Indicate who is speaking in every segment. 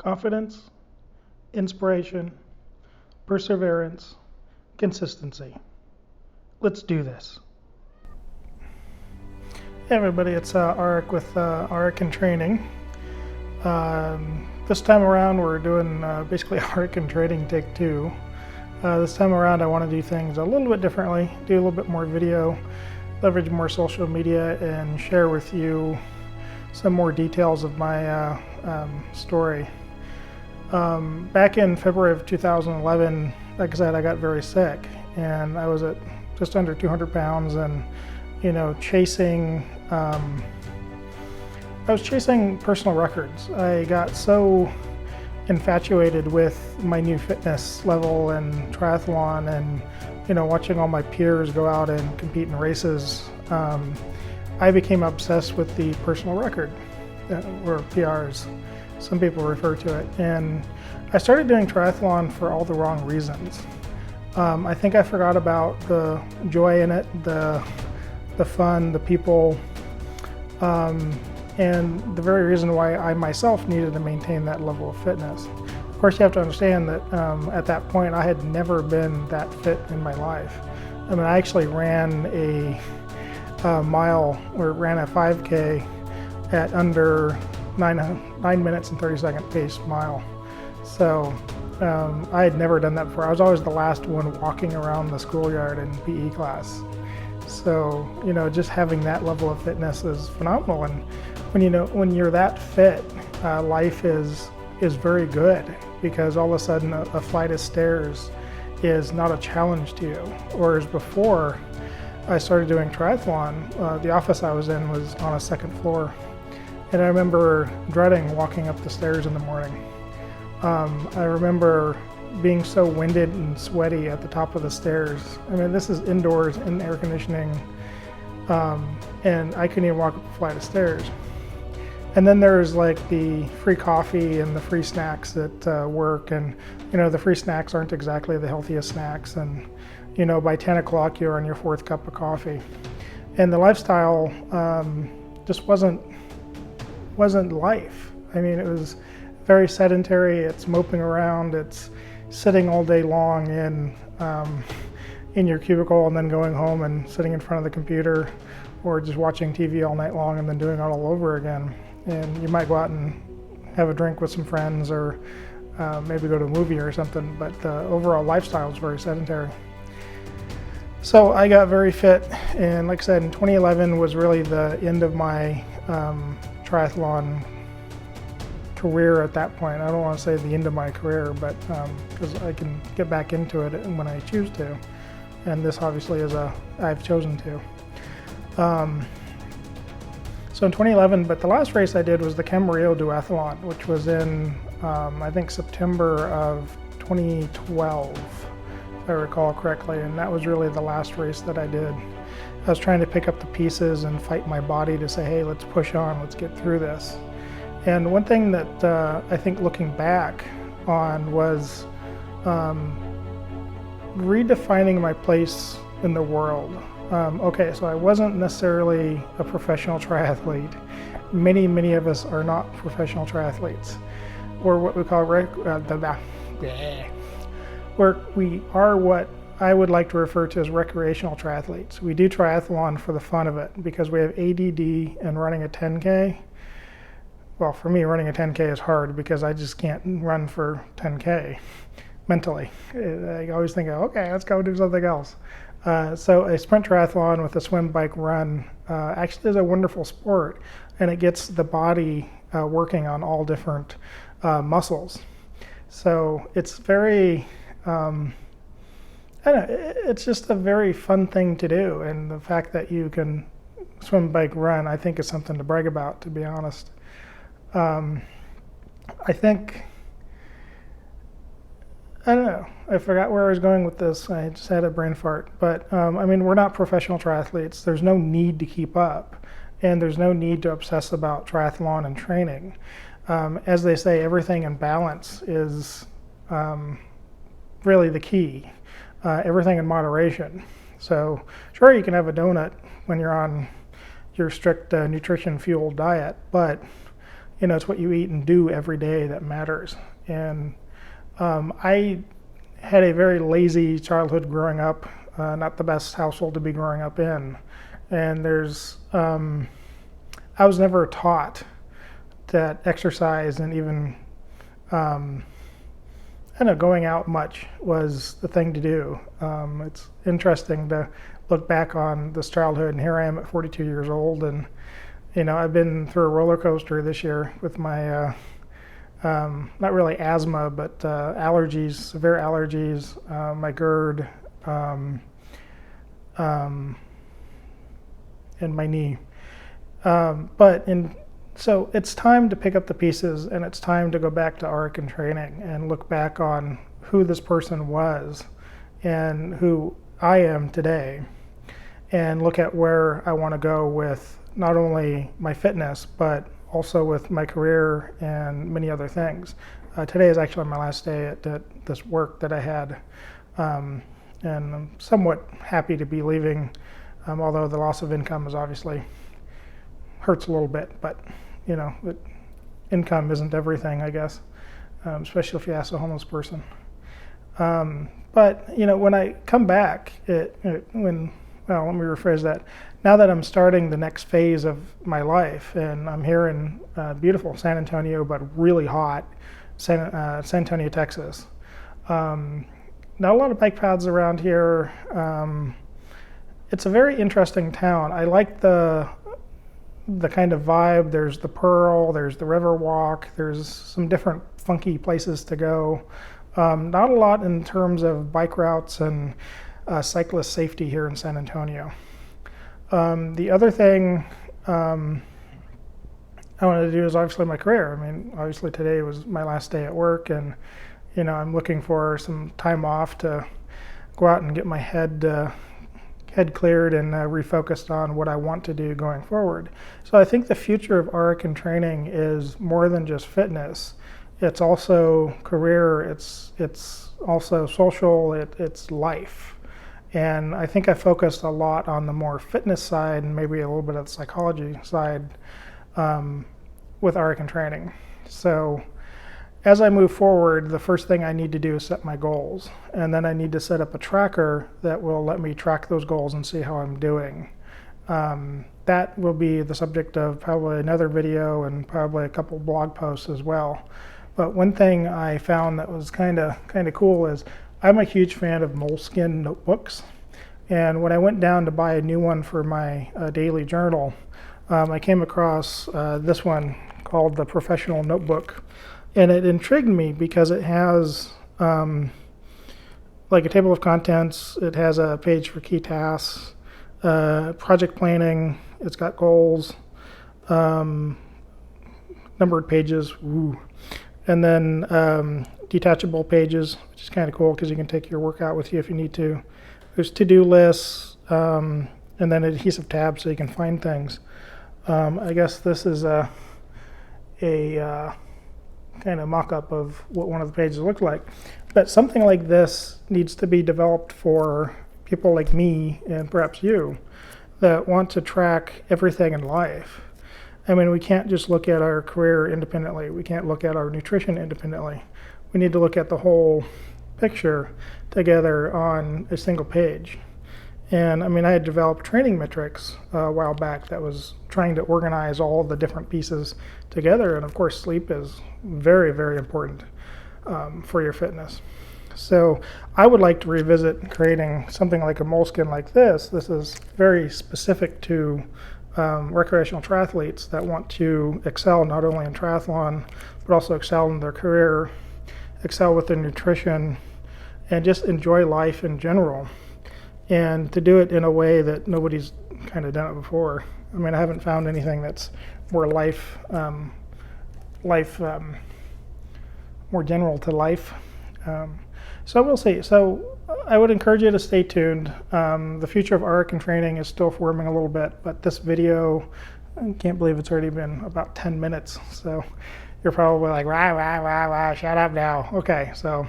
Speaker 1: confidence, inspiration, perseverance, consistency. Let's do this. Hey everybody, it's Aric with Aric In Training. This time around we're doing basically Aric In Training Take 2. This time around I want to do things a little bit differently, do a little bit more video, leverage more social media, and share with you some more details of my story. Back in February of 2011, like I said, I got very sick, and I was at just under 200 pounds, and chasing I was chasing personal records. I got so infatuated with my new fitness level and triathlon, and watching all my peers go out and compete in races. I became obsessed with the personal record, or PRs, some people refer to it, and I started doing triathlon for all the wrong reasons. I think I forgot about the joy in it, the fun, the people, and the very reason why I myself needed to maintain that level of fitness. Of course, you have to understand that at that point I had never been that fit in my life. I mean, I actually ran a mile, or ran a 5K at under 9 minutes and 30-second pace mile. So I had never done that before. I was always the last one walking around the schoolyard in PE class. So just having that level of fitness is phenomenal. And when you're that fit, life is very good, because all of a sudden a flight of stairs is not a challenge to you. Whereas before I started doing triathlon, the office I was in was on a second floor, and I remember dreading walking up the stairs in the morning. I remember being so winded and sweaty at the top of the stairs. I mean, this is indoors in air conditioning, and I couldn't even walk up a flight of stairs. And then there's like the free coffee and the free snacks at work, and the free snacks aren't exactly the healthiest snacks, and by 10 o'clock you're on your fourth cup of coffee, and the lifestyle just wasn't life. I mean, it was very sedentary. It's moping around, it's sitting all day long in your cubicle, and then going home and sitting in front of the computer, or just watching TV all night long and then doing it all over again. And you might go out and have a drink with some friends, or maybe go to a movie or something, but the overall lifestyle is very sedentary. So I got very fit, and like I said, in 2011 was really the end of my triathlon career at that point. I don't want to say the end of my career, but because I can get back into it when I choose to, and this obviously is I've chosen to. So in 2011, but the last race I did was the Camarillo Duathlon, which was in I think September of 2012, if I recall correctly, and that was really the last race that I did. I was trying to pick up the pieces and fight my body to say, hey, let's push on, let's get through this. And one thing that I think looking back on was redefining my place in the world. Okay, so I wasn't necessarily a professional triathlete. Many of us are not professional triathletes. We're what we call we are what I would like to refer to as recreational triathletes. We do triathlon for the fun of it, because we have ADD, and running a 10K. Well, for me, running a 10K is hard, because I just can't run for 10K mentally. I always think, okay, let's go do something else. So a sprint triathlon with a swim, bike, run actually is a wonderful sport, and it gets the body working on all different muscles. So it's very, it's just a very fun thing to do, and the fact that you can swim, bike, run, I think is something to brag about, to be honest. I think, I don't know, I forgot where I was going with this. I just had a brain fart. But I mean, we're not professional triathletes. There's no need to keep up, and there's no need to obsess about triathlon and training. As they say, everything in balance is really the key. Everything in moderation. So sure, you can have a donut when you're on your strict nutrition fueled diet, but it's what you eat and do every day that matters. And I had a very lazy childhood growing up, not the best household to be growing up in. And I was never taught that exercise and even, going out much was the thing to do. It's interesting to look back on this childhood, and here I am at 42 years old, and I've been through a roller coaster this year with my not really asthma, but allergies, severe allergies, my GERD, and my knee. So it's time to pick up the pieces, and it's time to go back to Aric In Training and look back on who this person was and who I am today, and look at where I want to go with not only my fitness, but also with my career and many other things. Today is actually my last day at this work that I had, and I'm somewhat happy to be leaving, although the loss of income is obviously hurts a little bit, but income isn't everything, I guess, especially if you ask a homeless person. But when I come back, let me rephrase that. Now that I'm starting the next phase of my life, and I'm here in beautiful San Antonio, but really hot San Antonio, Texas. Not a lot of bike paths around here. It's a very interesting town. I like the kind of vibe. There's the Pearl, there's the River Walk, there's some different funky places to go. Not a lot in terms of bike routes and cyclist safety here in San Antonio. The other thing I wanted to do is obviously my career. I mean, obviously today was my last day at work, and I'm looking for some time off to go out and get my head cleared and refocused on what I want to do going forward. So I think the future of Aric In Training is more than just fitness. It's also career, it's also social, it's life. And I think I focused a lot on the more fitness side and maybe a little bit of the psychology side with Aric In Training. So as I move forward, the first thing I need to do is set my goals. And then I need to set up a tracker that will let me track those goals and see how I'm doing. That will be the subject of probably another video and probably a couple blog posts as well. But one thing I found that was kind of cool is I'm a huge fan of moleskin notebooks. And when I went down to buy a new one for my daily journal, I came across this one called the Professional Notebook. And it intrigued me because it has like a table of contents. It has a page for key tasks, project planning. It's got goals, numbered pages, and then detachable pages, which is kind of cool because you can take your workout with you if you need to. There's to-do lists, and then adhesive tabs so you can find things. I guess this is a kind of mock-up of what one of the pages looked like. But something like this needs to be developed for people like me and perhaps you that want to track everything in life. I mean, we can't just look at our career independently. We can't look at our nutrition independently. We need to look at the whole picture together on a single page. And I mean, I had developed training metrics a while back that was trying to organize all the different pieces together. And of course, sleep is very, very important for your fitness. So I would like to revisit creating something like a moleskin like this. This is very specific to recreational triathletes that want to excel not only in triathlon, but also excel in their career, excel with their nutrition, and just enjoy life in general. And to do it in a way that nobody's kind of done it before. I mean, I haven't found anything that's more more general to life. So we'll see. So I would encourage you to stay tuned. The future of Aric In Training is still forming a little bit, but this video, I can't believe it's already been about 10 minutes. So you're probably like, rah, shut up now. Okay, so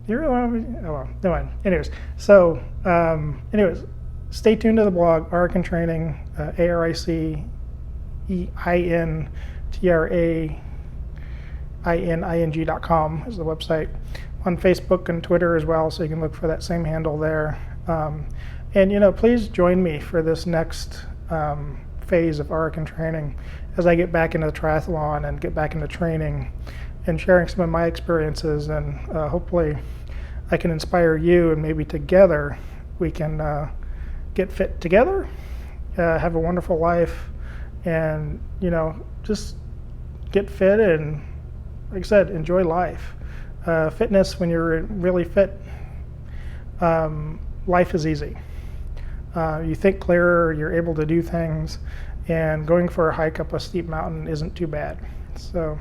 Speaker 1: you really want to be, oh well, never mind. Anyways, so stay tuned to the blog, Aric In Training, ARICEIN training.com is the website. On Facebook and Twitter as well, so you can look for that same handle there. And please join me for this next phase of Aric In Training as I get back into triathlon and get back into training and sharing some of my experiences, and hopefully I can inspire you, and maybe together we can get fit together, have a wonderful life, and just get fit and, like I said, enjoy life. Fitness, when you're really fit, life is easy. You think clearer, you're able to do things, and going for a hike up a steep mountain isn't too bad. So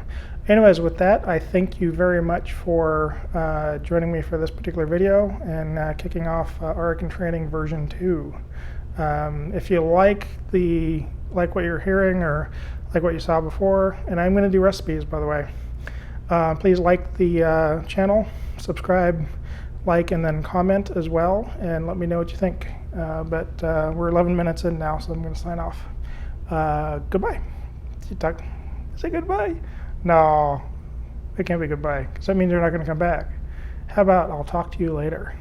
Speaker 1: anyways, with that, I thank you very much for joining me for this particular video and kicking off Aric In Training version 2. If you like what you're hearing or like what you saw before, and I'm going to do recipes, by the way, please like the channel, subscribe, like, and then comment as well, and let me know what you think. But we're 11 minutes in now, so I'm going to sign off. Goodbye. Say goodbye. No, it can't be goodbye, because that means you're not going to come back. How about I'll talk to you later.